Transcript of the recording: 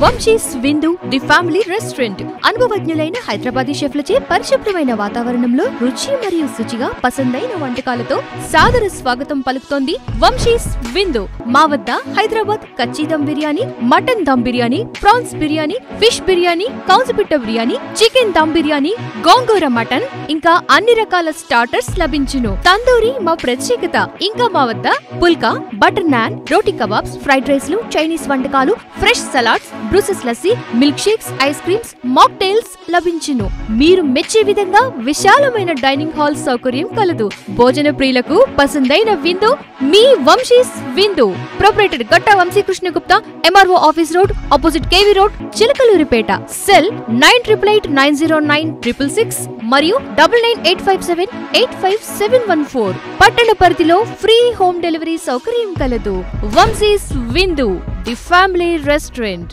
వంశీస్ విందు the family restaurant అనుభవజ్ఞులైన హైదరాబాదీ షెఫ్లచే పరిశుభ్రమైన వాతావరణంలో రుచి మరియు శుచిగా పసందైన వంటకాలతో సాదర స్వాగతం పలుకుతోంది వంశీస్ విందు. మా వద్ద Hyderabad kacchi dum biryani, mutton dum biryani, prawns biryani, fish biryani, కౌజుపిట్ట బిర్యానీ, చికెన్ దమ్ బిర్యానీ, గోంగూర మటన్ ఇంకా అన్ని రకాల స్టార్టర్స్ లభించును. తందూరి మా ప్రత్యేకత. ఇంకా మా వద్ద పుల్కా, బటర్ నాన్, రోటీ కబాబ్స్, ఫ్రైడ్ రైస్లు, చైనీస్ వంటకాలు, fresh salads, బ్రూసెస్ lassi, milk shakes, ice creams, mocktails లభించును. మీరు మెచ్చే విధంగా విశాలమైన డైనింగ్ హాల్ సౌకర్యం కలదు. భోజన ప్రియులకు పసందైన విందు మీ Vamshi's Vindu. Proprietor Gatta Vamsikrishna Gupta, MRO office road, opposite KV road, Chilakaluripet. Cell 9888909666 మరియు 9985785714. పట్టణ పరిధిలో ఫ్రీ హోమ్ డెలివరీ సౌకర్యం కలదు. వంశీస్ విందు ది ఫ్యామిలీ రెస్టారెంట్.